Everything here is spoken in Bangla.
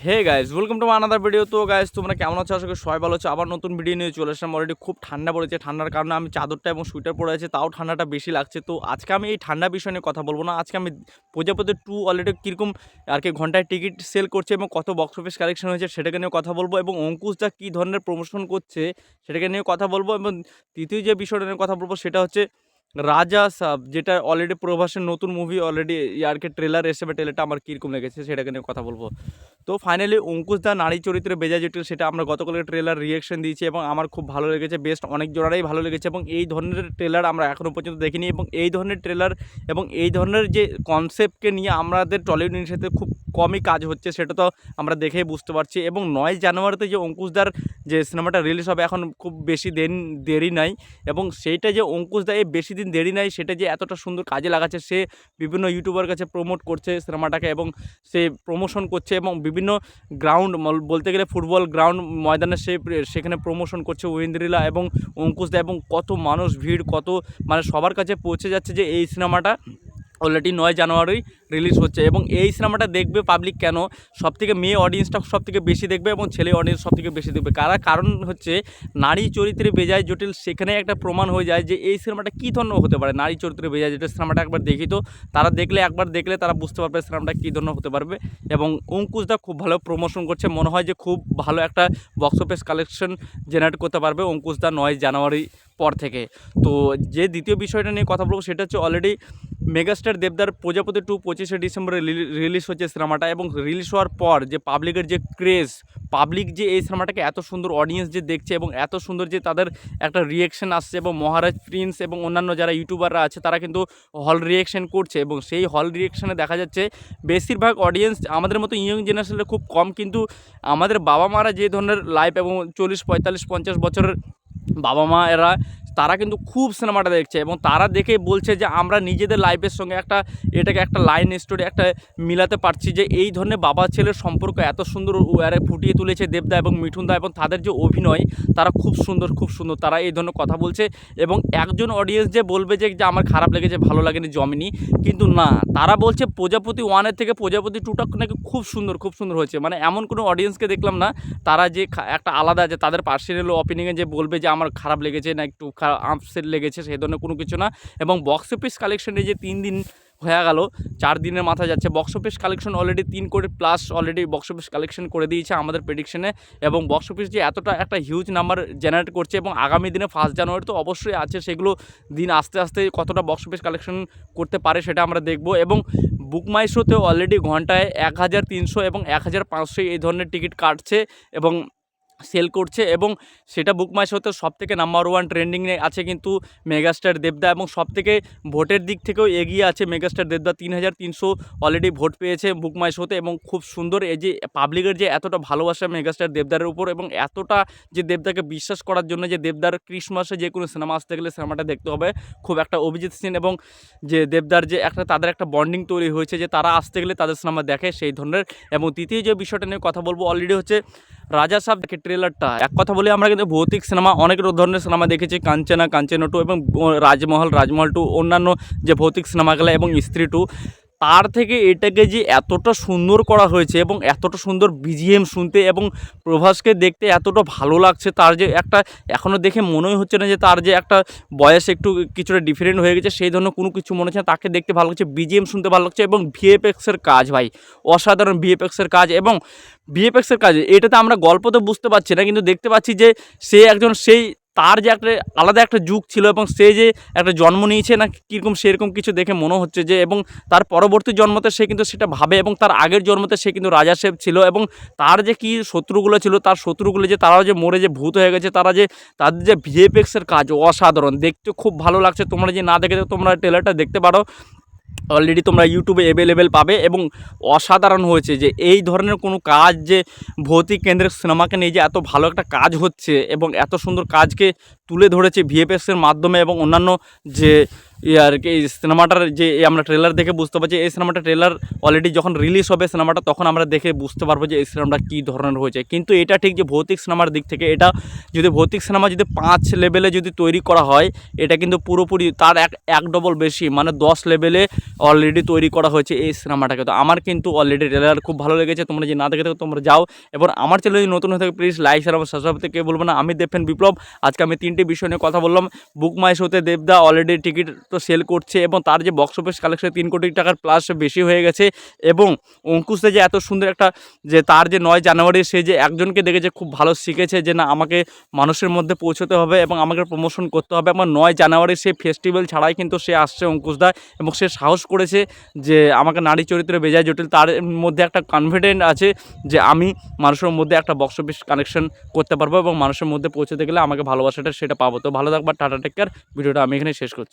Hey guys, welcome to another video. তো গাইস, তোমরা কেমন আছো? আশা করি সবাই ভালো আছো। আবার নতুন ভিডিও নিয়ে চলে আসলাম। অলরেডি খুব ঠান্ডা পড়েছে। ঠান্ডার কারণে আমি চাদরটা এবং সোয়েটার পরে আছি, তাও ঠান্ডাটা বেশি লাগছে। তো আজকে আমি এই ঠান্ডা বিষয় নিয়ে কথা বলবো না। আজকে আমি প্রজাপতি 2 অলরেডি কীরকম আর কি ঘন্টায় টিকিট সেল করছে এবং কত বক্স অফিস কালেকশন হয়েছে সেটাকে নিয়ে কথা বলবো, এবং অঙ্কুশ দা কী ধরনের প্রমোশন করছে সেটাকে নিয়ে কথা বলবো। এবং তৃতীয় যে বিষয়টা নিয়ে কথা বলবো সেটা হচ্ছে রাজা সাব, যেটা অলরেডি প্রভাসের নতুন মুভি অলরেডি ইয়ারকে ট্রেলার এসে, ট্রেলারটা আমার কীরকম লেগেছে সেটাকে নিয়ে কথা বলবো। তো ফাইনালি অঙ্কুশ দা নারী চরিত্রে বেজা জটিল, সেটা আমরা গতকালকে ট্রেলার রিয়েকশন দিয়েছি এবং আমার খুব ভালো লেগেছে। বেস্ট অনেক জোড়ারাই ভালো লেগেছে এবং এই ধরনের ট্রেলার আমরা এখনও পর্যন্ত দেখিনি। এবং এই ধরনের ট্রেলার এবং এই ধরনের যে কনসেপ্টকে নিয়ে আমাদের টলিউড ইন্ডাস্ট্রিতে খুব কমই কাজ হচ্ছে, সেটা তো আমরা দেখেই বুঝতে পারছি। এবং 9 জানুয়ারিতে যে অঙ্কুশদার যে সিনেমাটা রিলিজ হবে, এখন খুব বেশি দেরি নাই। এবং সেইটা যে অঙ্কুশদা এই বেশি দিন দেরি নাই, সেটা যে এতটা সুন্দর কাজে লাগাচ্ছে, সে বিভিন্ন ইউটিউবার কাছে প্রমোট করছে সিনেমাটাকে এবং সে প্রমোশন করছে এবং বিভিন্ন গ্রাউন্ড বলতে গেলে ফুটবল গ্রাউন্ড ময়দানে সেখানে প্রমোশন করছে ঐন্দ্রিলা এবং অঙ্কুশদা। এবং কত মানুষ ভিড়, কত মানে সবার কাছে পৌঁছে যাচ্ছে যে এই সিনেমাটা অলরেডি 9 জানুয়ারি রিলিজ হচ্ছে। এবং এই সিনেমাটা দেখবে পাবলিক কেন? সবথেকে মেয়ে অডিয়েন্সটা সবথেকে বেশি দেখবে এবং ছেলে অডিয়েন্স সবথেকে বেশি দেখবে। কারণ হচ্ছে নারী চরিত্রে বেজায় জটিল, সেখানে একটা প্রমাণ হয়ে যায় যে এই সিনেমাটা কী ধরনের হতে পারে। নারী চরিত্রে বেজায় জটিল সিনেমাটা একবার দেখি, তো তারা একবার দেখলে তারা বুঝতে পারবে সিনেমাটা কী ধরনের হতে পারবে। এবং অঙ্কুশদা খুব ভালো প্রমোশন করছে, মনে হয় যে খুব ভালো একটা বক্স অফিস কালেকশন জেনারেট করতে পারবে অঙ্কুশদা 9 জানুয়ারি পর থেকে। তো যে দ্বিতীয় বিষয়টা নিয়ে কথা বলবো সেটা হচ্ছে অলরেডি মেগাস্টার দেবদার প্রজাপতি 2 25শে ডিসেম্বরে রিলিজ হচ্ছে সিনেমাটা। এবং রিলিজ হওয়ার পর যে পাবলিকের যে ক্রেজ, পাবলিক যে এই সিনেমাটাকে এত সুন্দর অডিয়েন্স যে দেখছে এবং এত সুন্দর যে তাদের একটা রিয়েকশন আসছে, এবং মহারাজ প্রিন্স এবং অন্যান্য যারা ইউটিউবাররা আছে তারা কিন্তু হল রিয়েকশন করছে। এবং সেই হল রিয়েকশনে দেখা যাচ্ছে বেশিরভাগ অডিয়েন্স আমাদের মতো ইয়ং জেনারেশনের খুব কম, কিন্তু আমাদের বাবা মারা যে ধরনের লাইফ এবং 40 45 50 বছরের বাবা মা তারা কিন্তু খুব সিনেমাটা দেখছে এবং তারা দেখে বলছে যে আমরা নিজেদের লাইফের সঙ্গে এটাকে একটা লাইন স্টোরি একটা মিলাতে পারছি, যে এই ধরনের বাবা ছেলের সম্পর্ক এত সুন্দর ফুটিয়ে তুলেছে দেবদা এবং মিঠুনদা। এবং তাদের যে অভিনয়, তারা খুব সুন্দর তারা এই ধরনের কথা বলছে। এবং একজন অডিয়েন্স যে বলবে যে আমার খারাপ লেগেছে, ভালো লাগেনি, জমেনি, কিন্তু না, তারা বলছে প্রজাপতি 1-এর থেকে প্রজাপতি 2টা নাকি খুব সুন্দর হয়েছে। মানে এমন কোনো অডিয়েন্সকে দেখলাম না তারা যে একটা আলাদা যে তাদের পার্সোনাল অপিনিয়নে যে বলবে যে আমার খারাপ লেগেছে না একটু আপসেট লেগেছে, সেই ধরনের কোনো কিছু না। এবং বক্স অফিস কালেকশনে যে 3 দিন হয়ে গেল, 4 দিনের মাথায় যাচ্ছে, বক্স অফিস কালেকশন অলরেডি 3 কোটি plus already box office collection করে দিয়েছে আমাদের প্রেডিকশনে। এবং বক্স অফিস যে এতটা একটা হিউজ নাম্বার জেনারেট করছে, এবং আগামী দিনে 1 জানুয়ারি তো অবশ্যই আছে, সেগুলো দিন আস্তে আস্তে কতটা বক্স অফিস কালেকশন করতে পারে সেটা আমরা দেখব। এবং বুক মাই শোতে অলরেডি ঘন্টায় 1300 এবং 1500 এই ধরনের টিকিট কাটছে এবং সেল করছে। এবং সেটা বুক মাই শোতে সবথেকে নাম্বার 1 ট্রেন্ডিংয়ে আছে কিন্তু মেগাস্টার দেবদা। এবং সবথেকে ভোটের দিক থেকেও এগিয়ে আছে মেগাস্টার দেবদা, 3300 অলরেডি ভোট পেয়েছে বুক মাই শোতে। এবং খুব সুন্দর এই যে পাবলিকের যে এতটা ভালোবাসা মেগাস্টার দেবদারের উপর, এবং এতটা যে দেবদাকে বিশ্বাস করার জন্য যে দেবদার ক্রিসমাসে যে কোনো সিনেমা আসতে গেলে সিনেমাটা দেখতে হবে, খুব একটা অভিজিৎ সিন এবং যে দেবদার যে তাদের একটা বন্ডিং তৈরি হয়েছে যে তারা আসতে গেলে তাদের সিনেমা দেখে, সেই ধরনের। এবং তৃতীয় যে বিষয়টা নিয়ে কথা বলবো অলরেডি হচ্ছে রাজা সাব ট্রেলারটা। এক কথা বলি, আমরা কিন্তু ভৌতিক সিনেমা অনেক ধরনের সিনেমা দেখেছি, কাঞ্চনা 2 এবং রাজমহল 2, অন্যান্য যে ভৌতিক সিনেমাগুলো এবং স্ত্রী 2, তার থেকে এটাকে যে এতটা সুন্দর করা হয়েছে এবং এতটা সুন্দর বিজিএম শুনতে এবং প্রভাসকে দেখতে এতটা ভালো লাগছে, তার যে একটা এখনও দেখে মনেই হচ্ছে না যে তার যে একটা বয়স একটু কিছুটা ডিফারেন্ট হয়ে গেছে, সেই ধরনের কোনো কিছু মনে হচ্ছে না। তাকে দেখতে ভালো লাগছে, বিজিএম শুনতে ভালো লাগছে, এবং ভিএফএক্সের কাজ ভাই অসাধারণ, ভিএফএক্সের কাজ। এবং ভিএফএক্সের কাজ এটাতে আমরা গল্প তো বুঝতে পারছি না, কিন্তু দেখতে পাচ্ছি যে সে একজন তার যে একটা আলাদা একটা যুগ ছিল এবং সে যে একটা জন্ম নিয়েছে না কীরকম, সেরকম কিছু দেখে মনে হচ্ছে যে। এবং তার পরবর্তী জন্মতে সে কিন্তু সেটা ভাবে, এবং তার আগের জন্মতে সে কিন্তু রাজা সাহেব ছিল, এবং তার যে কী শত্রুগুলো ছিল, তার শত্রুগুলো যে তারাও যে মরে যে ভূত হয়ে গেছে, তাদের যে ভিএফএক্সের কাজ অসাধারণ, দেখতে খুব ভালো লাগছে। তোমরা যে না দেখে তোমরা ট্রেলারটা দেখতে পারো, অলরেডি তোমরা ইউটিউবে অ্যাভেলেবেল পাবে। এবং অসাধারণ হয়েছে যে এই ধরনের কোনো কাজ, যে ভৌতিক কেন্দ্রিক সিনেমাকে নিয়ে যে এত ভালো একটা কাজ হচ্ছে এবং এত সুন্দর কাজকে তুলে ধরেছে ভিএফএক্সের মাধ্যমে, এবং অন্যান্য যে আর কি এই সিনেমাটার যে আমরা ট্রেলার দেখে বুঝতে পারছি, এই সিনেমাটা ট্রেলার অলরেডি যখন রিলিজ হবে সিনেমাটা, তখন আমরা দেখে বুঝতে পারবো যে এই সিনেমাটা কী ধরনের হয়েছে। কিন্তু এটা ঠিক যে ভৌতিক সিনেমার দিক থেকে, এটা যদি ভৌতিক সিনেমা যদি 5 লেভেলে যদি তৈরি করা হয়, এটা কিন্তু পুরোপুরি তার এক ডবল বেশি, মানে 10 লেভেলে অলরেডি তৈরি করা হয়েছে এই সিনেমাটাকে। তো আমার কিন্তু অলরেডি ট্রেলার খুব ভালো লেগেছে। তোমরা যে না দেখে থাকো তোমরা যাও, এবং আমার চ্যানেল যদি নতুন হয়ে থাকে প্লিজ লাইক শেয়ার এবং সাবস্ক্রাইব করতে কেউ বলবো না। আমি দেবফ্যান বিপ্লব। আজকে আমি 3টি বিষয় নিয়ে কথা বললাম। বুক মাই শোতে দেবদা অলরেডি টিকিট তো সেল করছে, এবং তার যে বক্স অফিস কালেকশন 3 কোটি টাকার প্লাস বেশি হয়ে গেছে। এবং অঙ্কুশে যে এত সুন্দর একটা, যে তার যে 9 জানুয়ারি সে যে একজনকে দেখেছে খুব ভালো শিখেছে, যে না আমাকে মানুষের মধ্যে পৌঁছতে হবে এবং আমাকে প্রমোশন করতে হবে। এবং 9 জানুয়ারি সে ফেস্টিভ্যাল ছাড়াই কিন্তু সে আসছে অঙ্কুশদা, এবং সে সাহস করেছে যে আমাকে নারী চরিত্রে বেজায় জটিল, তার মধ্যে একটা কনফিডেন্ট আছে যে আমি মানুষের মধ্যে একটা বক্স অফিস কানেকশন করতে পারবো, এবং মানুষের মধ্যে পৌঁছতে গেলে আমাকে ভালোবাসাটা সেটা পাবো। তো ভালো থাকবার, টাটা, টেক কেয়ার। ভিডিওটা আমি এখানে শেষ করছি।